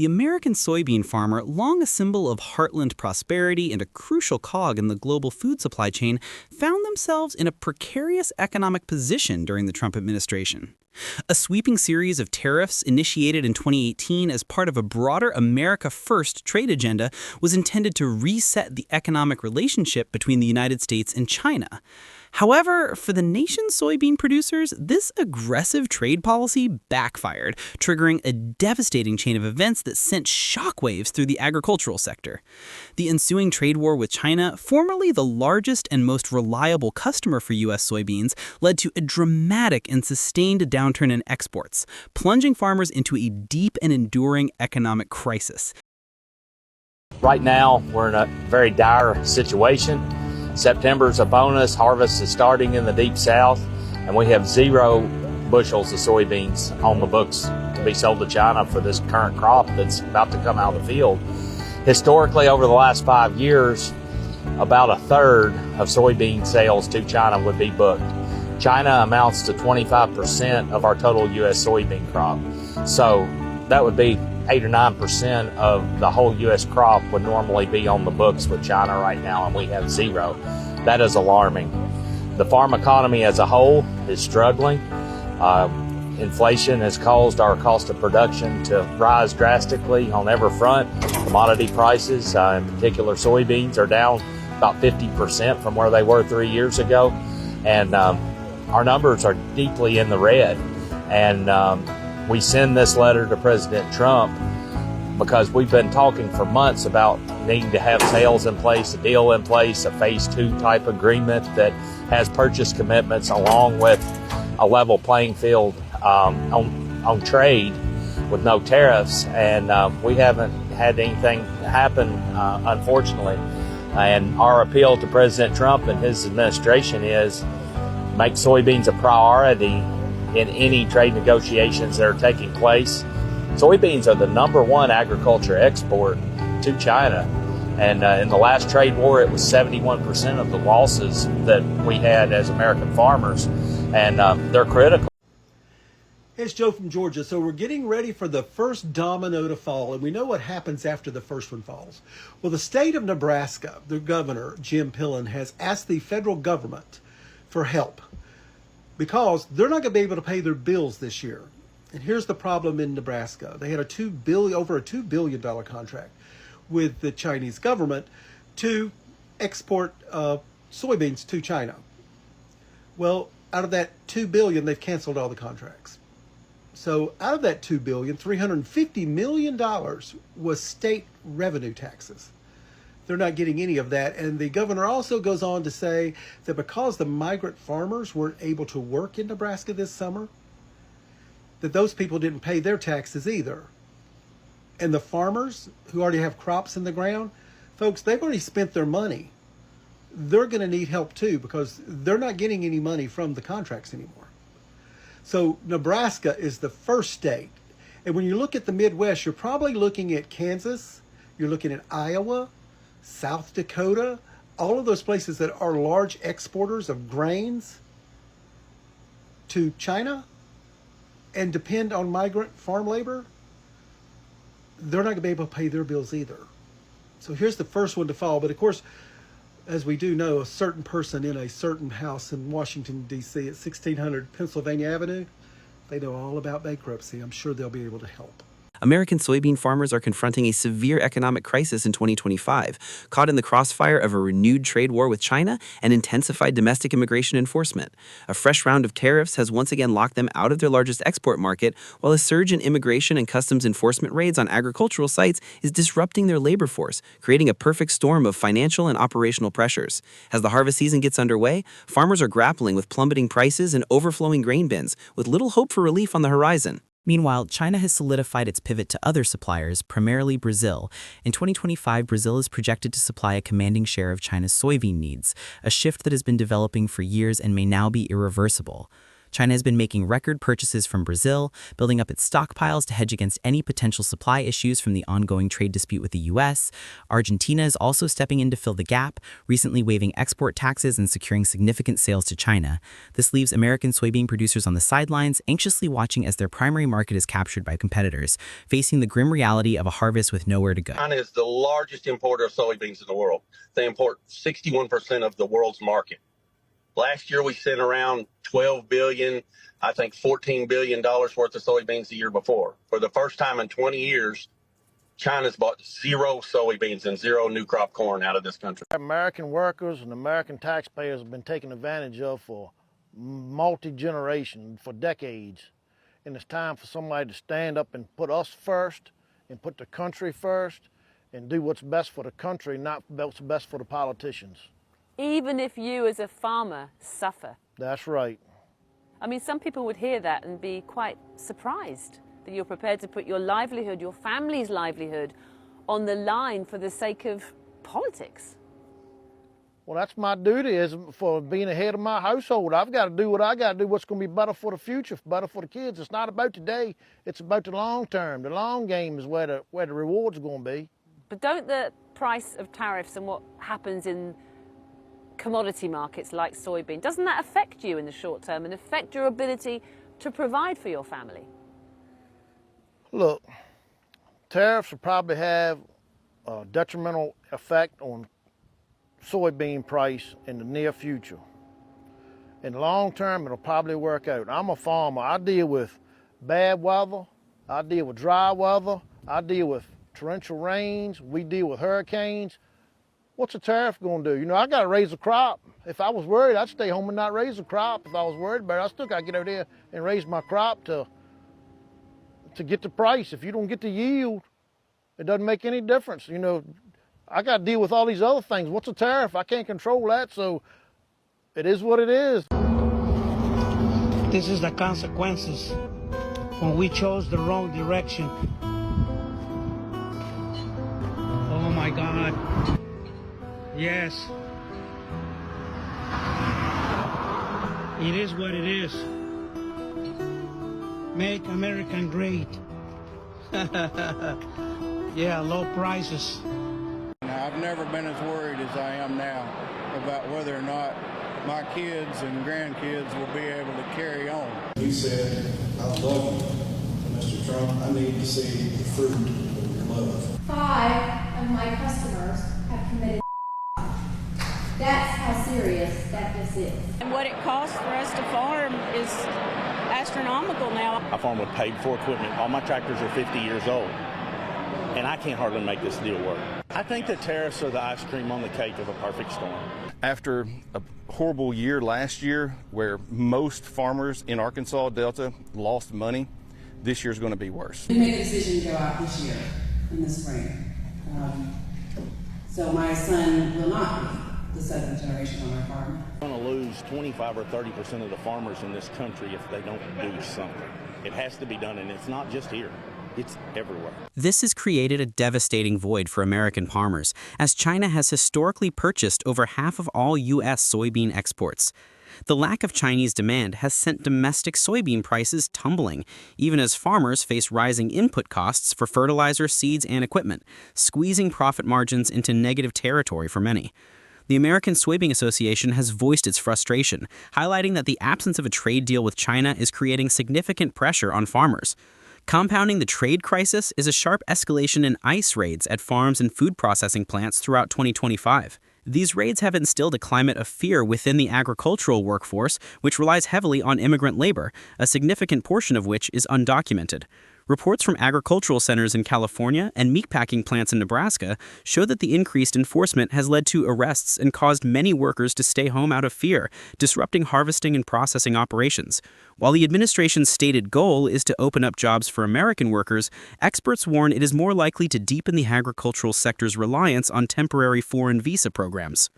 the American soybean farmer, long a symbol of heartland prosperity and a crucial cog in the global food supply chain, found themselves in a precarious economic position during the Trump administration. A sweeping series of tariffs initiated in 2018 as part of a broader America First trade agenda was intended to reset the economic relationship between the United States and China. However, for the nation's soybean producers, this aggressive trade policy backfired, triggering a devastating chain of events that sent shockwaves through the agricultural sector. The ensuing trade war with China, formerly the largest and most reliable customer for U.S. soybeans, led to a dramatic and sustained downturn in exports, plunging farmers into a deep and enduring economic crisis. Right now, we're in a very dire situation. September's a bonus, harvest is starting in the deep south, and we have 0 bushels of soybeans on the books to be sold to China for this current crop that's about to come out of the field. Historically, over the last 5 years, about a third of soybean sales to China would be booked. China amounts to 25% of our total U.S. soybean crop. So that would be 8 or 9% of the whole U.S. crop would normally be on the books with China right now, and we have 0. That is alarming. The farm economy as a whole is struggling. Inflation has caused our cost of production to rise drastically on every front. Commodity prices, in particular soybeans, are down about 50% from where they were 3 years ago. And our numbers are deeply in the red. And we send this letter to President Trump because we've been talking for months about needing to have sales in place, a deal in place, a phase 2 type agreement that has purchase commitments along with a level playing field on trade with no tariffs. And we haven't had anything happen, unfortunately. And our appeal to President Trump and his administration is make soybeans a priority in any trade negotiations that are taking place. Soybeans are the #1 agriculture export to China. And in the last trade war, it was 71% of the losses that we had as American farmers. And they're critical. It's Joe from Georgia. So we're getting ready for the first domino to fall, and we know what happens after the first one falls. Well, the state of Nebraska, the governor, Jim Pillen, has asked the federal government for help because they're not going to be able to pay their bills this year. And here's the problem in Nebraska. They had over a $2 billion contract with the Chinese government to export soybeans to China. Well, out of that $2 billion, they've canceled all the contracts. So out of that $2 billion, $350 million was state revenue taxes. They're not getting any of that. And the governor also goes on to say that because the migrant farmers weren't able to work in Nebraska this summer, that those people didn't pay their taxes either. And the farmers who already have crops in the ground, folks, they've already spent their money. They're going to need help too because they're not getting any money from the contracts anymore. So Nebraska is the first state. And when you look at the Midwest, you're probably looking at Kansas, you're looking at Iowa, South Dakota, all of those places that are large exporters of grains to China and depend on migrant farm labor. They're not going to be able to pay their bills either. So here's the first one to fall. But of course, as we do know, a certain person in a certain house in Washington, D.C. at 1600 Pennsylvania Avenue, they know all about bankruptcy. I'm sure they'll be able to help. American soybean farmers are confronting a severe economic crisis in 2025, caught in the crossfire of a renewed trade war with China and intensified domestic immigration enforcement. A fresh round of tariffs has once again locked them out of their largest export market, while a surge in immigration and customs enforcement raids on agricultural sites is disrupting their labor force, creating a perfect storm of financial and operational pressures. As the harvest season gets underway, farmers are grappling with plummeting prices and overflowing grain bins, with little hope for relief on the horizon. Meanwhile, China has solidified its pivot to other suppliers, primarily Brazil. In 2025, Brazil is projected to supply a commanding share of China's soybean needs, a shift that has been developing for years and may now be irreversible. China has been making record purchases from Brazil, building up its stockpiles to hedge against any potential supply issues from the ongoing trade dispute with the U.S. Argentina is also stepping in to fill the gap, recently waiving export taxes and securing significant sales to China. This leaves American soybean producers on the sidelines, anxiously watching as their primary market is captured by competitors, facing the grim reality of a harvest with nowhere to go. China is the largest importer of soybeans in the world. They import 61% of the world's market. Last year, we sent around $12 billion, I think $14 billion worth of soybeans the year before. For the first time in 20 years, China's bought zero soybeans and zero new crop corn out of this country. American workers and American taxpayers have been taken advantage of for multi-generation, for decades. And it's time for somebody to stand up and put us first and put the country first and do what's best for the country, not what's best for the politicians. Even if you as a farmer suffer. That's right. I mean, some people would hear that and be quite surprised that you're prepared to put your livelihood, your family's livelihood, on the line for the sake of politics. Well, that's my duty as for being the head of my household. I've got to do what I got to do, what's going to be better for the future, better for the kids. It's not about today, it's about the long term. The long game is where the rewards are going to be. But don't the price of tariffs and what happens in commodity markets like soybean, doesn't that affect you in the short term and affect your ability to provide for your family? Look, tariffs will probably have a detrimental effect on soybean price in the near future. In the long term, it'll probably work out. I'm a farmer. I deal with bad weather. I deal with dry weather. I deal with torrential rains. We deal with hurricanes. What's a tariff going to do? You know, I got to raise a crop. If I was worried, I'd stay home and not raise a crop. If I was worried about it, I still got to get out there and raise my crop to get the price. If you don't get the yield, it doesn't make any difference. You know, I got to deal with all these other things. What's a tariff? I can't control that, so it is what it is. This is the consequences when we chose the wrong direction. Oh my God. Yes. It is what it is. Make America great. Yeah, low prices. Now, I've never been as worried as I am now about whether or not my kids and grandkids will be able to carry on. He said, I love you, Mr. Trump. I need to see the fruit of your love. 5 of my customers have committed. That's how serious that this is. And what it costs for us to farm is astronomical now. I farm with paid-for equipment. All my tractors are 50 years old, and I can't hardly make this deal work. I think the tariffs are the ice cream on the cake of a perfect storm. After a horrible year last year where most farmers in Arkansas Delta lost money, this year's going to be worse. We made the decision to go out this year in the spring. So my son will not be the seventh generation on our farm. We're going to lose 25 or 30% of the farmers in this country if they don't do something. It has to be done, and it's not just here. It's everywhere. This has created a devastating void for American farmers, as China has historically purchased over half of all U.S. soybean exports. The lack of Chinese demand has sent domestic soybean prices tumbling, even as farmers face rising input costs for fertilizer, seeds, and equipment, squeezing profit margins into negative territory for many. The American Soybean Association has voiced its frustration, highlighting that the absence of a trade deal with China is creating significant pressure on farmers. Compounding the trade crisis is a sharp escalation in ICE raids at farms and food processing plants throughout 2025. These raids have instilled a climate of fear within the agricultural workforce, which relies heavily on immigrant labor, a significant portion of which is undocumented. Reports from agricultural centers in California and meatpacking plants in Nebraska show that the increased enforcement has led to arrests and caused many workers to stay home out of fear, disrupting harvesting and processing operations. While the administration's stated goal is to open up jobs for American workers, experts warn it is more likely to deepen the agricultural sector's reliance on temporary foreign visa programs.